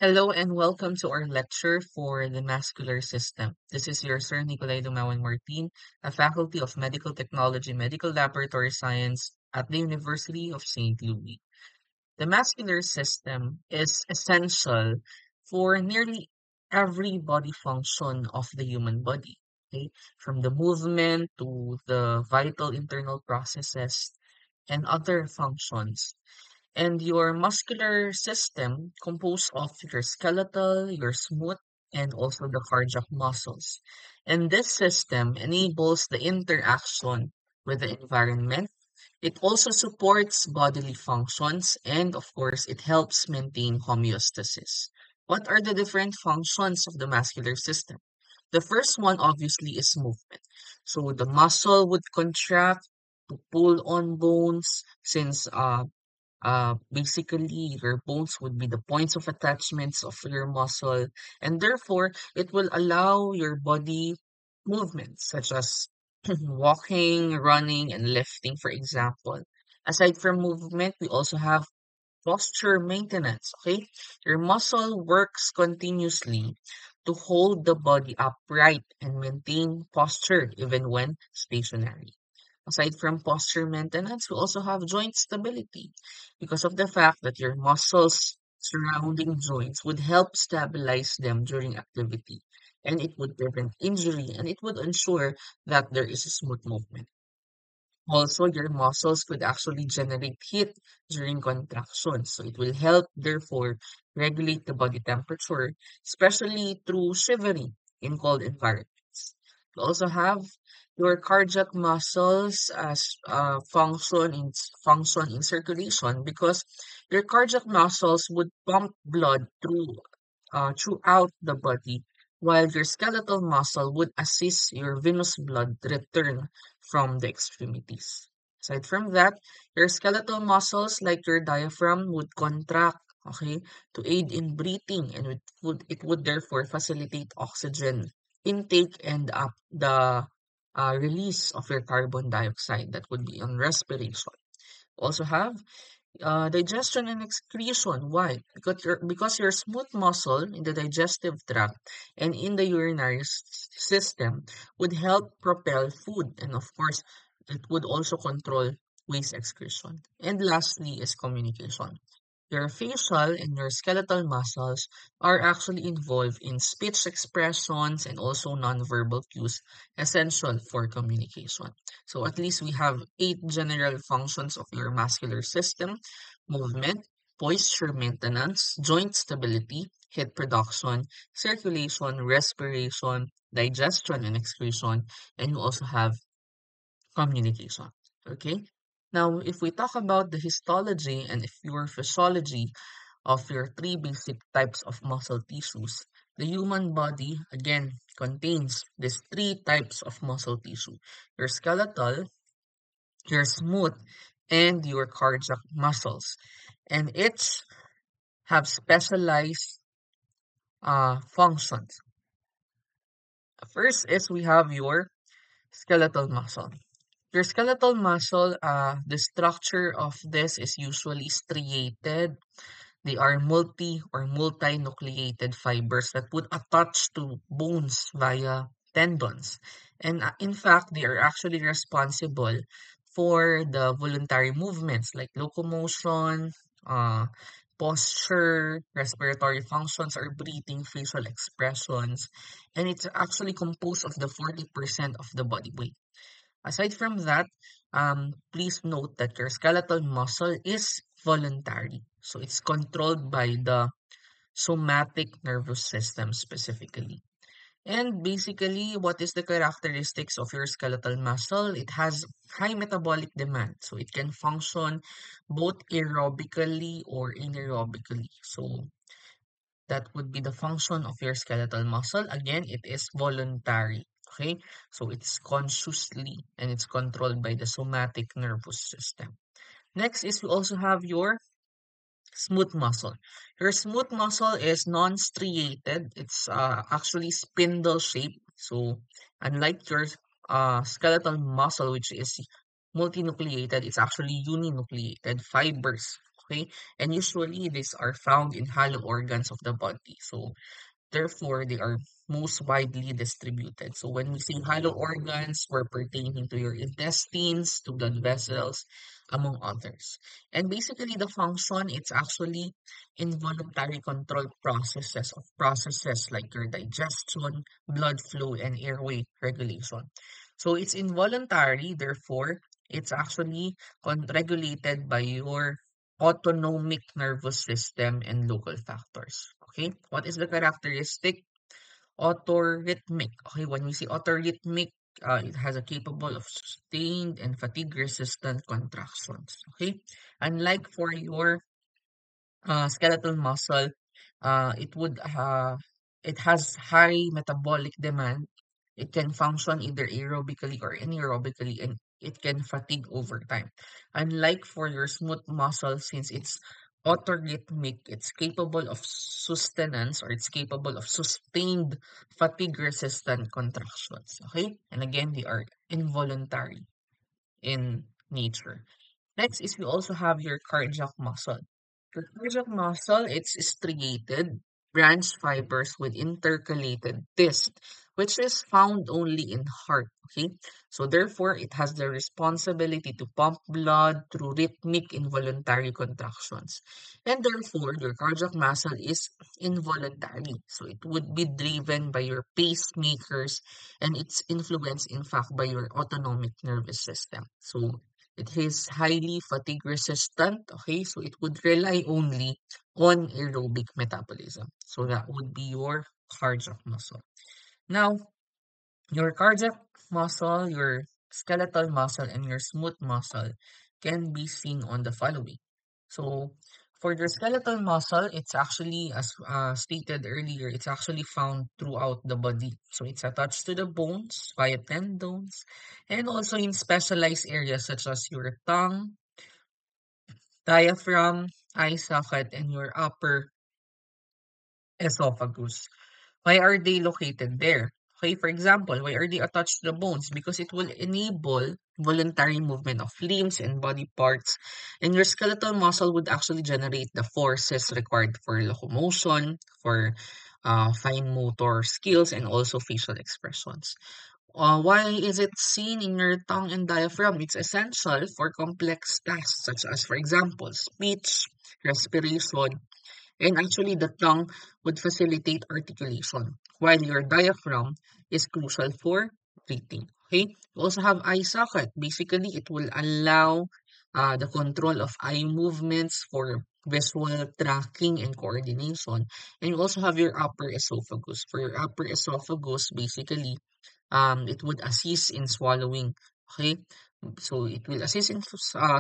Hello and welcome to our lecture for the muscular system. This is your Sir Nicolay Dumawan Martin, a faculty of Medical Technology, Medical Laboratory Science at the University of St. Louis. The muscular system is essential for nearly every body function of the human body, okay? From the movement to the vital internal processes and other functions. And your muscular system composed of your skeletal, your smooth, and also the cardiac muscles. And this system enables the interaction with the environment. It also supports bodily functions, and of course, it helps maintain homeostasis. What are the different functions of the muscular system? The first one obviously is movement. So the muscle would contract to pull on bones since basically, your bones would be the points of attachments of your muscle, and therefore, it will allow your body movements such as walking, running, and lifting, for example. Aside from movement, we also have posture maintenance. Okay, your muscle works continuously to hold the body upright and maintain posture even when stationary. Aside from posture maintenance, we also have joint stability because of the fact that your muscles surrounding joints would help stabilize them during activity, and it would prevent injury, and it would ensure that there is a smooth movement. Also, your muscles could actually generate heat during contraction, so it will help, therefore, regulate the body temperature, especially through shivering in cold environments. You also have your cardiac muscles as function in circulation because your cardiac muscles would pump blood throughout the body, while your skeletal muscle would assist your venous blood return from the extremities. Aside from that, your skeletal muscles like your diaphragm would contract, okay, to aid in breathing, and it would therefore facilitate oxygen intake and the release of your carbon dioxide that would be on respiration. Also have digestion and excretion. Why? Because your smooth muscle in the digestive tract and in the urinary system would help propel food, and of course, it would also control waste excretion. And lastly is communication. Your facial and your skeletal muscles are actually involved in speech expressions and also nonverbal cues essential for communication. So at least we have eight general functions of your muscular system: movement, posture maintenance, joint stability, heat production, circulation, respiration, digestion and excretion, and you also have communication. Okay? Now, if we talk about the histology and if your physiology of your three basic types of muscle tissues, the human body again contains these three types of muscle tissue: your skeletal, your smooth, and your cardiac muscles. And each have specialized functions. First is we have your skeletal muscle. Your skeletal muscle, the structure of this is usually striated. They are multi or multinucleated fibers that would attach to bones via tendons. And in fact, they are actually responsible for the voluntary movements like locomotion, uh, posture, respiratory functions, or breathing, facial expressions. And it's actually composed of the 40% of the body weight. Aside from that, please note that your skeletal muscle is voluntary. So it's controlled by the somatic nervous system specifically. And basically, what is the characteristics of your skeletal muscle? It has high metabolic demand. So it can function both aerobically or anaerobically. So that would be the function of your skeletal muscle. Again, it is voluntary. Okay, so it's consciously and it's controlled by the somatic nervous system. Next is we also have your smooth muscle. Your smooth muscle is non-striated. It's actually spindle shaped. So unlike your skeletal muscle, which is multinucleated, it's actually uninucleated fibers. Okay, and usually these are found in hollow organs of the body. So therefore, they are most widely distributed. So when we say hollow organs, we're pertaining to your intestines, to blood vessels, among others. And basically the function, it's actually involuntary control processes like your digestion, blood flow, and airway regulation. So it's involuntary, therefore, it's actually regulated by your autonomic nervous system and local factors. Okay, what is the characteristic? Autorhythmic. Okay, when we say autorhythmic, it has a capable of sustained and fatigue resistant contractions. Okay, unlike for your skeletal muscle, it has high metabolic demand. It can function either aerobically or anaerobically, and it can fatigue over time. Unlike for your smooth muscle, since it's autorhythmic, it's capable of sustenance, or it's capable of sustained fatigue-resistant contractions. Okay, and again, they are involuntary in nature. Next is we also have your cardiac muscle. Your cardiac muscle, it's striated, branched fibers with intercalated disc, which is found only in heart. Okay, so therefore it has the responsibility to pump blood through rhythmic involuntary contractions, and therefore your cardiac muscle is involuntary. So it would be driven by your pacemakers, and it's influenced, in fact, by your autonomic nervous system. So it is highly fatigue resistant. Okay, so it would rely only on aerobic metabolism. So that would be your cardiac muscle. Now, your cardiac muscle, your skeletal muscle, and your smooth muscle can be seen on the following. So, for your skeletal muscle, it's actually, as stated earlier, it's actually found throughout the body. So, it's attached to the bones via tendons, and also in specialized areas such as your tongue, diaphragm, eye socket, and your upper esophagus. Why are they located there? Okay, for example, why are they attached to the bones? Because it will enable voluntary movement of limbs and body parts, and your skeletal muscle would actually generate the forces required for locomotion, for fine motor skills, and also facial expressions. Why is it seen in your tongue and diaphragm? It's essential for complex tasks such as, for example, speech, respiration, and actually, the tongue would facilitate articulation, while your diaphragm is crucial for breathing. Okay. You also have eye socket. Basically, it will allow the control of eye movements for visual tracking and coordination. And you also have your upper esophagus. For your upper esophagus, basically, it would assist in swallowing. Okay, so it will assist in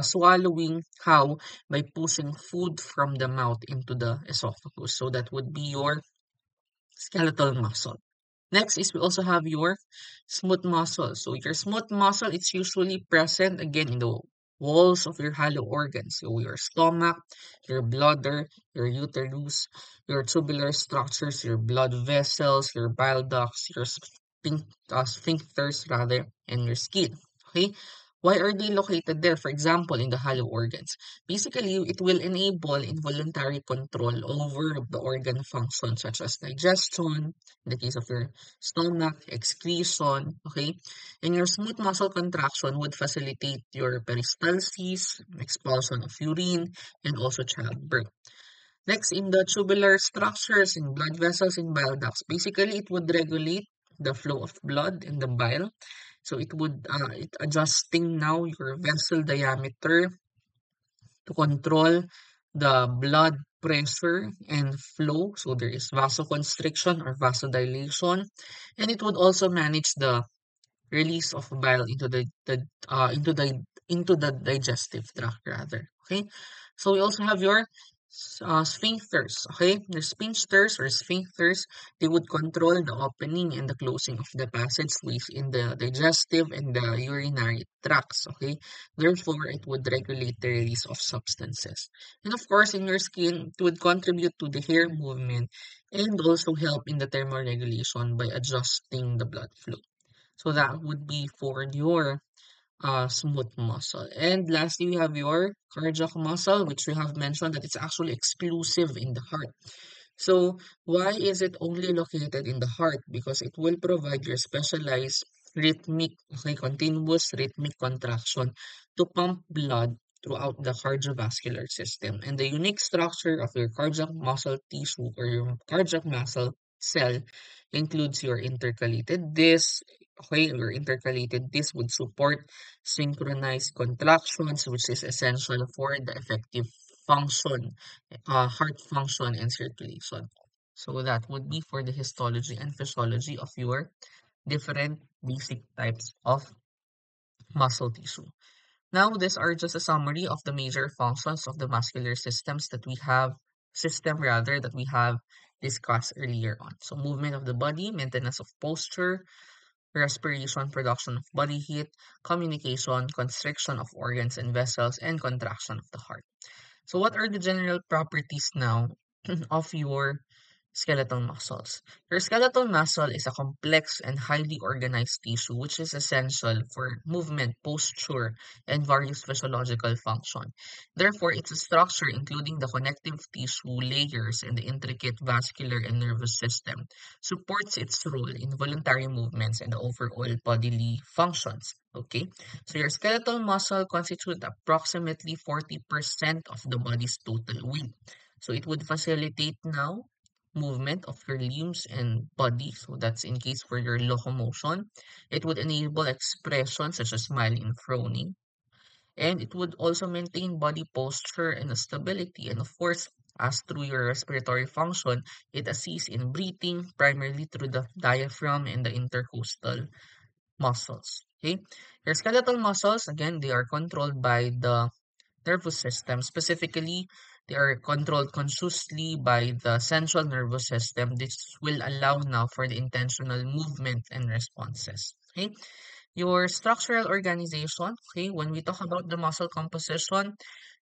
swallowing. How? By pushing food from the mouth into the esophagus. So that would be your skeletal muscle. Next is we also have your smooth muscle. So your smooth muscle, it's usually present again in the walls of your hollow organs. So your stomach, your bladder, your uterus, your tubular structures, your blood vessels, your bile ducts, your sphincters rather, and your skin. Okay? Why are they located there? For example, in the hollow organs. Basically, it will enable involuntary control over the organ functions such as digestion, in the case of your stomach, excretion, okay? And your smooth muscle contraction would facilitate your peristalsis, expulsion of urine, and also childbirth. Next, in the tubular structures in blood vessels and bile ducts, basically it would regulate the flow of blood in the bile. So it would it adjusting now your vessel diameter to control the blood pressure and flow. So there is vasoconstriction or vasodilation, and it would also manage the release of bile into the digestive tract rather. Okay, so we also have your sphincters. Okay, the sphincters, they would control the opening and the closing of the passageways in the digestive and the urinary tracts. Okay, therefore it would regulate the release of substances, and of course in your skin it would contribute to the hair movement and also help in the thermoregulation by adjusting the blood flow. So that would be for your smooth muscle. And lastly, we have your cardiac muscle, which we have mentioned that it's actually exclusive in the heart. So why is it only located in the heart? Because it will provide your specialized rhythmic, okay, continuous rhythmic contraction to pump blood throughout the cardiovascular system. And the unique structure of your cardiac muscle tissue or your cardiac muscle cell includes your intercalated disc. Okay, your intercalated disc would support synchronized contractions, which is essential for the effective function, heart function and circulation. So that would be for the histology and physiology of your different basic types of muscle tissue. Now, these are just a summary of the major functions of the muscular system rather, that we have discussed earlier on. So movement of the body, maintenance of posture, respiration, production of body heat, communication, constriction of organs and vessels, and contraction of the heart. So what are the general properties now of your skeletal muscles? Your skeletal muscle is a complex and highly organized tissue which is essential for movement, posture, and various physiological function. Therefore, its structure, including the connective tissue layers and the intricate vascular and nervous system, supports its role in voluntary movements and overall bodily functions. Okay, so your skeletal muscle constitute approximately 40% of the body's total weight. So it would facilitate now movement of your limbs and body. So that's in case for your locomotion. It would enable expression such as smiling and frowning. And it would also maintain body posture and stability. And of course, as through your respiratory function, it assists in breathing primarily through the diaphragm and the intercostal muscles. Okay, your skeletal muscles, again, they are controlled by the nervous system. Specifically, they are controlled consciously by the central nervous system. This will allow now for the intentional movement and responses. Okay, your structural organization. Okay, when we talk about the muscle composition,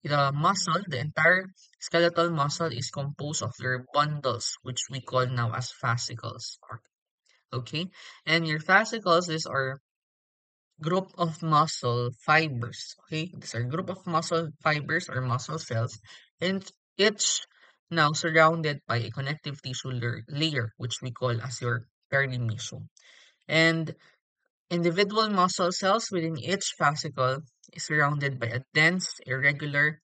the entire skeletal muscle is composed of your bundles, which we call now as fascicles. Okay, and your fascicles, these are group of muscle fibers. Okay, these are group of muscle fibers or muscle cells, and each now surrounded by a connective tissue layer, which we call as your perimysium. And individual muscle cells within each fascicle is surrounded by a dense, irregular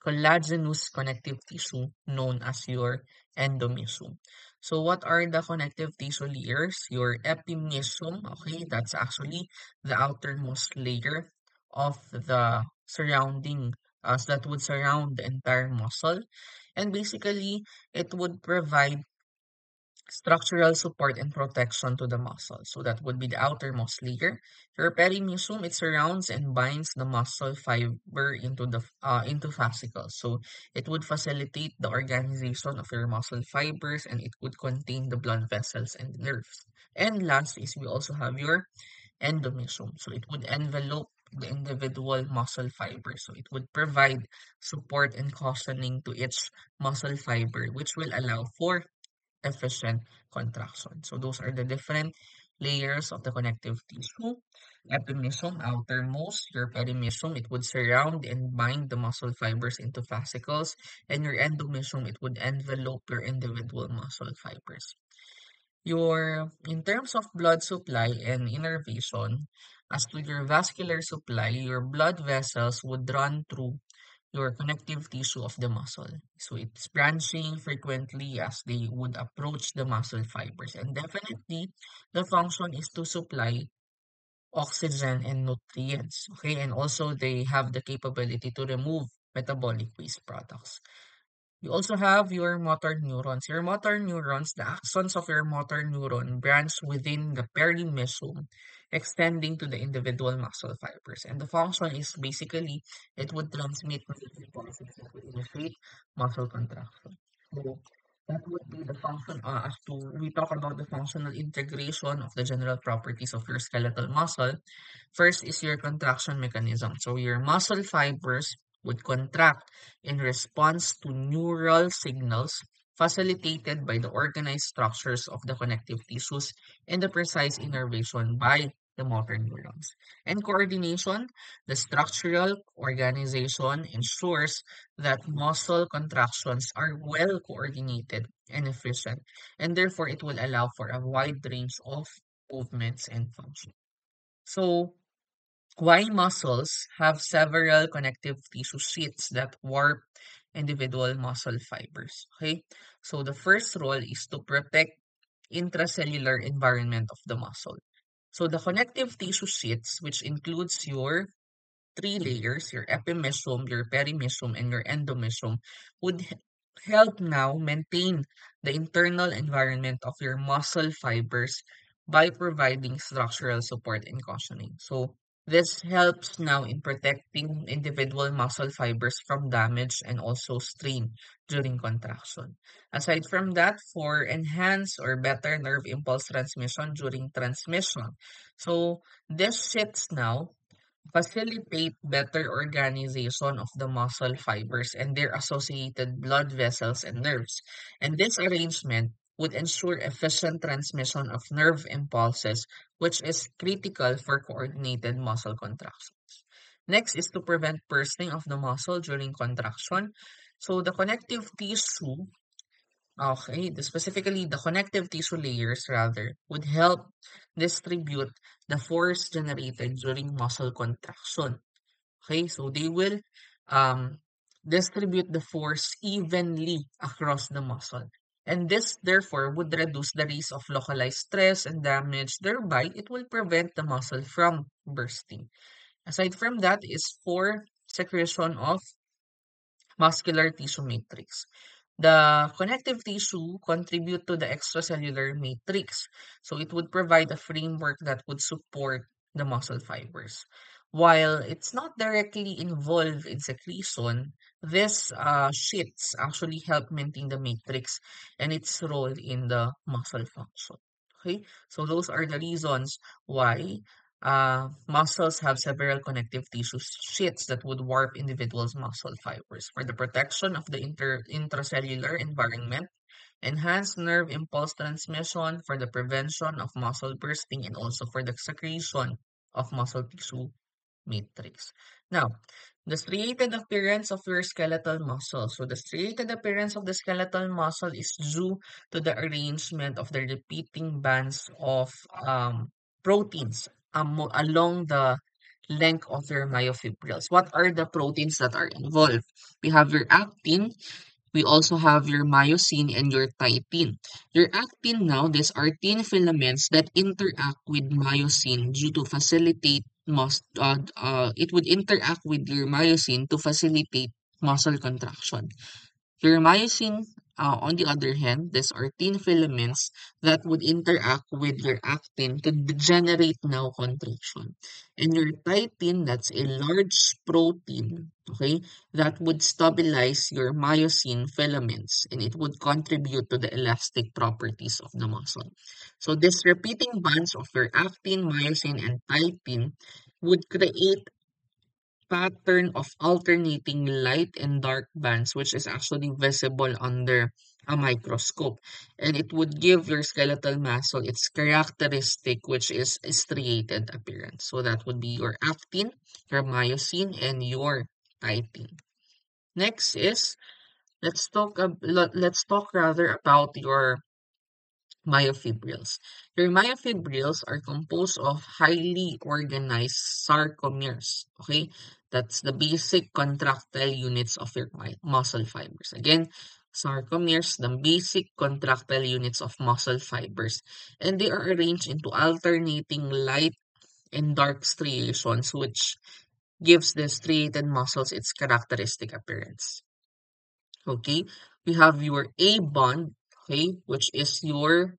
collagenous connective tissue known as your endomysium. So what are the connective tissue layers? Your epimysium, okay, that's actually the outermost layer of the surrounding, that would surround the entire muscle. And basically, it would provide structural support and protection to the muscle. So that would be the outermost layer. Your perimysium, it surrounds and binds the muscle fiber into fascicles. So it would facilitate the organization of your muscle fibers, and it would contain the blood vessels and nerves. And last is we also have your endomysium. So it would envelope the individual muscle fiber. So it would provide support and cushioning to each muscle fiber, which will allow for efficient contraction. So those are the different layers of the connective tissue. Epimysium, outermost, your perimysium, it would surround and bind the muscle fibers into fascicles, and your endomysium, it would envelope your individual muscle fibers. In terms of blood supply and innervation, as to your vascular supply, your blood vessels would run through your connective tissue of the muscle. So it's branching frequently as they would approach the muscle fibers. And definitely, the function is to supply oxygen and nutrients. Okay, and also they have the capability to remove metabolic waste products. You also have your motor neurons. Your motor neurons, the axons of your motor neuron branch within the perimysium, extending to the individual muscle fibers. And the function is basically it would transmit nerve impulses that would initiate muscle contraction. So that would be the function as to we talk about the functional integration of the general properties of your skeletal muscle. First is your contraction mechanism. So your muscle fibers would contract in response to neural signals facilitated by the organized structures of the connective tissues and the precise innervation by the motor neurons. And coordination, the structural organization ensures that muscle contractions are well coordinated and efficient, and therefore it will allow for a wide range of movements and functions. So, why muscles have several connective tissue sheets that warp individual muscle fibers? Okay, so the first role is to protect intracellular environment of the muscle. So the connective tissue sheets, which includes your three layers, your epimysium, your perimysium, and your endomysium, would help now maintain the internal environment of your muscle fibers by providing structural support and cushioning. So this helps now in protecting individual muscle fibers from damage and also strain during contraction. Aside from that, for enhanced or better nerve impulse transmission during transmission. So this shits now facilitate better organization of the muscle fibers and their associated blood vessels and nerves. And this arrangement would ensure efficient transmission of nerve impulses, which is critical for coordinated muscle contractions. Next is to prevent bursting of the muscle during contraction. So the connective tissue, okay, specifically the connective tissue layers rather, would help distribute the force generated during muscle contraction. Okay, so they will um, distribute the force evenly across the muscle. And this, therefore, would reduce the risk of localized stress and damage. Thereby, it will prevent the muscle from bursting. Aside from that is for secretion of muscular tissue matrix. The connective tissue contribute to the extracellular matrix. So it would provide a framework that would support the muscle fibers. While it's not directly involved in secretion, these sheets actually help maintain the matrix and its role in the muscle function. Okay, so those are the reasons why muscles have several connective tissue sheets that would warp individuals' muscle fibers for the protection of the intracellular environment, enhance nerve impulse transmission for the prevention of muscle bursting, and also for the secretion of muscle tissue matrix. Now, the striated appearance of your skeletal muscle. So, the striated appearance of the skeletal muscle is due to the arrangement of the repeating bands of proteins along the length of your myofibrils. What are the proteins that are involved? We have your actin, we also have your myosin and your titin. Your actin now, these are thin filaments that interact with myosin due to facilitate it would interact with your myosin to facilitate muscle contraction. Your myosin, on the other hand, these are thin filaments that would interact with your actin to generate now contraction. And your titin, that's a large protein, okay, that would stabilize your myosin filaments and it would contribute to the elastic properties of the muscle. So these repeating bands of your actin, myosin, and titin would create pattern of alternating light and dark bands, which is actually visible under a microscope. And it would give your skeletal muscle its characteristic, which is a striated appearance. So that would be your actin, your myosin, and your titin. Next is let's talk rather about your myofibrils. Your myofibrils are composed of highly organized sarcomeres. Okay, that's the basic contractile units of your muscle fibers. Again, sarcomeres, the basic contractile units of muscle fibers, and they are arranged into alternating light and dark striations, which gives the striated muscles its characteristic appearance. Okay, we have your A bond, okay, which is your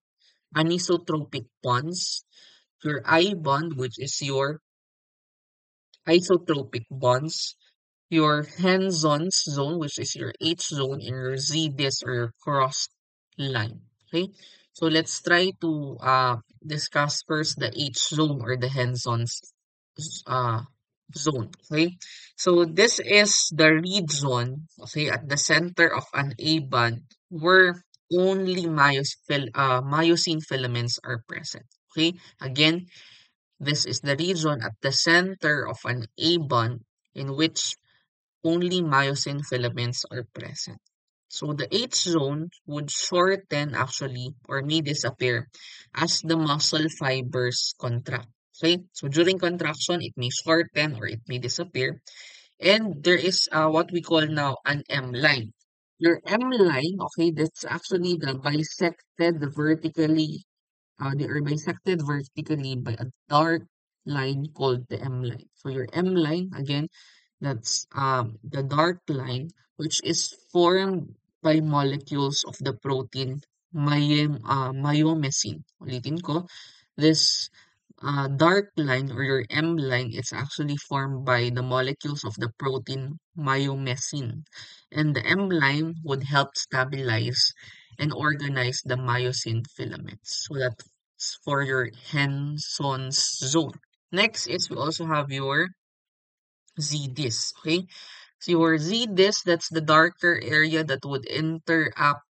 anisotropic bonds, your I bond, which is your isotropic bonds, your Hanzon's zone, which is your H zone, and your Z dis or your cross line. Okay, so let's try to discuss first the H zone or the Hanzon's uh zone. Okay, so this is the reed zone. Okay, at the center of an A band where only myosin filaments are present. Okay, again, This is the region at the center of an A bond in which only myosin filaments are present. So the H zone would shorten actually or may disappear as the muscle fibers contract. Okay, so during contraction, it may shorten or it may disappear. And there is what we call now an M line. Your M line, okay, that's actually the bisected vertically, they are bisected vertically by a dark line called the M line. So your M line, again, that's the dark line, which is formed by molecules of the protein myomycin. Ulitin ko, this dark line or your M line is actually formed by the molecules of the protein myomycin. And the M line would help stabilize and organize the myosin filaments. So that's for your Henson's zone. Next is we also have your Z disc. Okay, so your Z disc, that's the darker area that would interrupt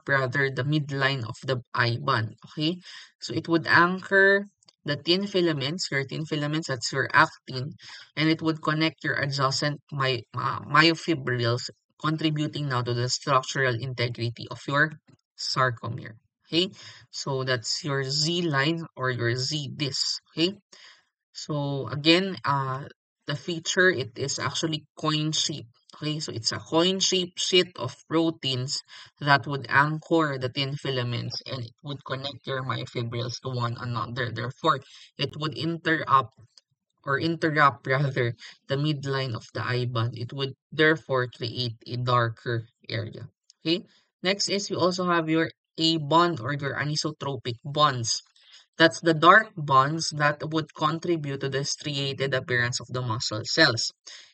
rather the midline of the I band. Okay, so it would anchor the thin filaments, your thin filaments, that's your actin, and it would connect your adjacent myofibrils, contributing now to the structural integrity of your sarcomere. Okay, so that's your Z line or your Z disc. Okay, so again, the feature, it is actually coin shape. Okay, so it's a coin shaped sheet of proteins that would anchor the thin filaments and it would connect your myofibrils to one another. Therefore, it would interrupt rather the midline of the eye band. It would therefore create a darker area. Okay, next is you also have your A bond or your anisotropic bonds. That's the dark bonds that would contribute to the striated appearance of the muscle cells.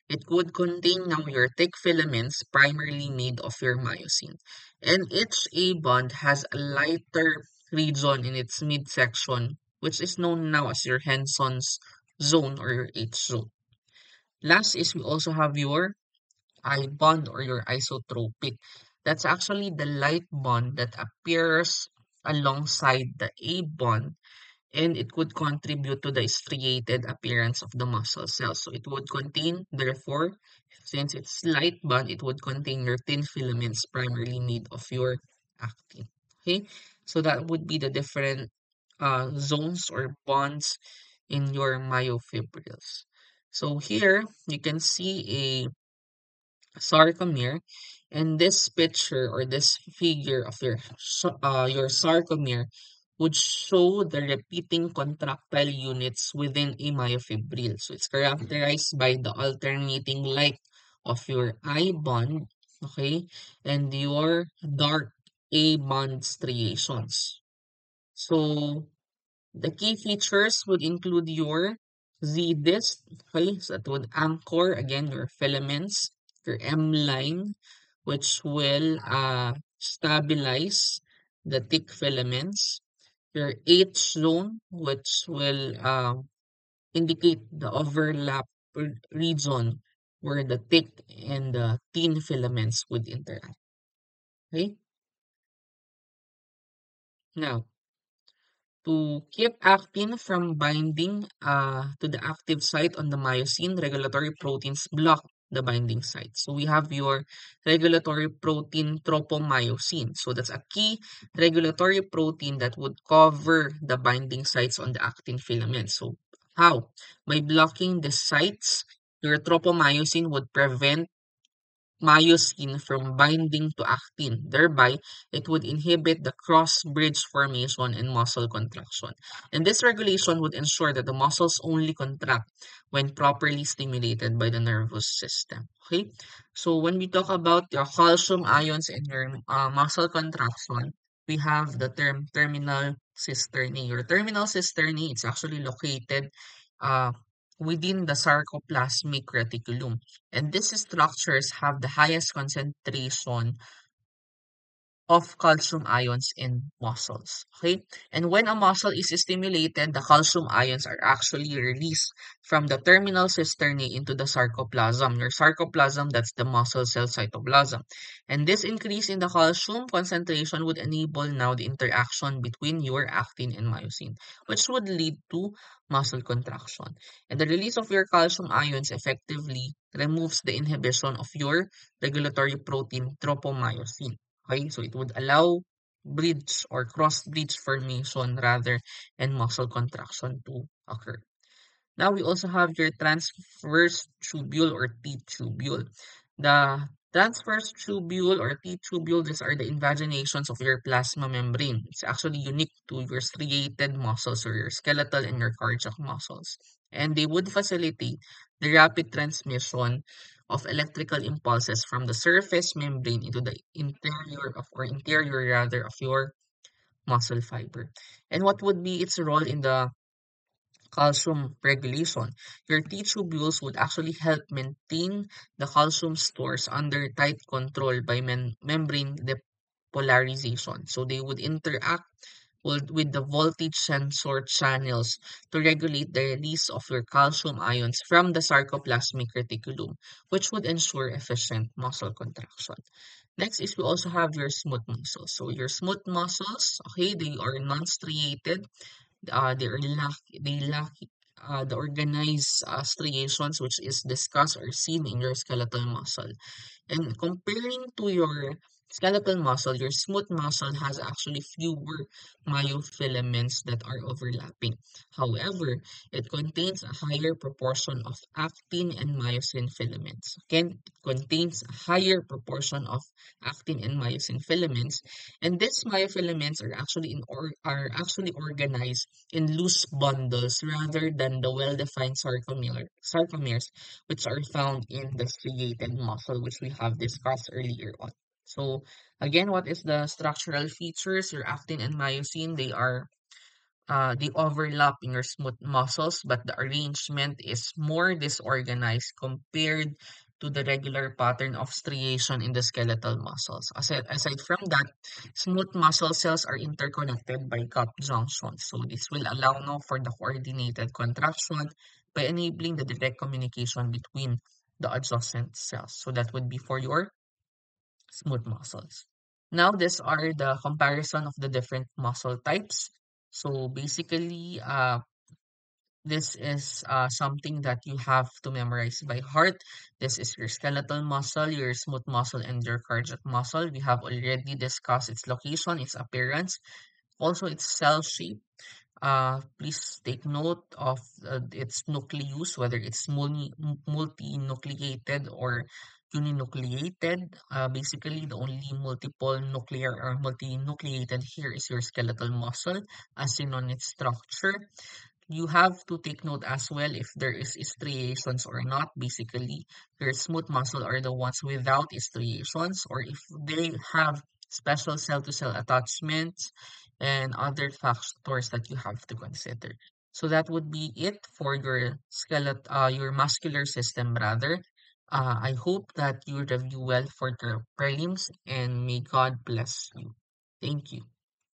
It would contain now your thick filaments, primarily made of your myosin. And each A bond has a lighter region in its midsection, which is known now as your Henson's zone or your H zone. Last is we also have your I bond or your isotropic. That's actually the light bond that appears alongside the A bond and it could contribute to the striated appearance of the muscle cells. So it would contain, therefore, since it's light bond, it would contain your thin filaments primarily made of your actin. Okay, so that would be the different zones or bonds in your myofibrils. So here you can see a sarcomere, and this picture or this figure of your sarcomere would show the repeating contractile units within a myofibril. So it's characterized by the alternating light of your I bond, okay, and your dark A bond striations. So the key features would include your Z disc, okay, so that would anchor again your filaments, your M line, which will stabilize the thick filaments, your H zone, which will indicate the overlap region where the thick and the thin filaments would interact. Okay, now to keep actin from binding to the active site on the myosin, regulatory proteins block the binding site. So we have your regulatory protein tropomyosin. So that's a key regulatory protein that would cover the binding sites on the actin filament. So how? By blocking the sites, your tropomyosin would prevent myosin from binding to actin. Thereby, it would inhibit the cross-bridge formation and muscle contraction. And this regulation would ensure that the muscles only contract when properly stimulated by the nervous system. Okay? So when we talk about your calcium ions in your muscle contraction, we have the term terminal cisternae. Your terminal cisternae, it's actually located uh, within the sarcoplasmic reticulum. And these structures have the highest concentration of calcium ions in muscles. Okay? And when a muscle is stimulated, the calcium ions are actually released from the terminal cisternae into the sarcoplasm. Your sarcoplasm, that's the muscle cell cytoplasm. And this increase in the calcium concentration would enable now the interaction between your actin and myosin, which would lead to muscle contraction. And the release of your calcium ions effectively removes the inhibition of your regulatory protein tropomyosin. Okay, so it would allow bridge or cross bridge formation rather and muscle contraction to occur. Now we also have your transverse tubule or T-tubule. The transverse tubule or T-tubule, these are the invaginations of your plasma membrane. It's actually unique to your striated muscles or your skeletal and your cardiac muscles. And they would facilitate the rapid transmission of electrical impulses from the surface membrane into the interior rather of your muscle fiber. And what would be its role in the calcium regulation? Your T-tubules would actually help maintain the calcium stores under tight control by membrane depolarization. So they would interact with the voltage sensor channels to regulate the release of your calcium ions from the sarcoplasmic reticulum, which would ensure efficient muscle contraction. Next is we also have your smooth muscles. So your smooth muscles, okay, they are non-striated, they lack the organized striations which is discussed or seen in your skeletal muscle. And comparing to your skeletal muscle, your smooth muscle has actually fewer myofilaments that are overlapping. However, it contains a higher proportion of actin and myosin filaments. Again, it contains a higher proportion of actin and myosin filaments, and these myofilaments are actually are actually organized in loose bundles rather than the well-defined sarcomeres which are found in the striated muscle, which we have discussed earlier on. So, again, what is the structural features? Your actin and myosin, they overlap in your smooth muscles, but the arrangement is more disorganized compared to the regular pattern of striation in the skeletal muscles. Aside from that, smooth muscle cells are interconnected by gap junctions. So this will allow now for the coordinated contraction by enabling the direct communication between the adjacent cells. So that would be for your smooth muscles. Now, these are the comparison of the different muscle types. So basically, this is something that you have to memorize by heart. This is your skeletal muscle, your smooth muscle, and your cardiac muscle. We have already discussed its location, its appearance, also its cell shape. Please take note of its nucleus, whether it's multinucleated or uninucleated. Basically, the only multiple nuclear or multinucleated here is your skeletal muscle, as seen on its structure. You have to take note as well if there is striations or not. Basically, your smooth muscle are the ones without striations, or if they have special cell-to-cell attachments and other factors that you have to consider. So that would be it for your your muscular system rather. I hope that you review well for the prelims and may God bless you. Thank you.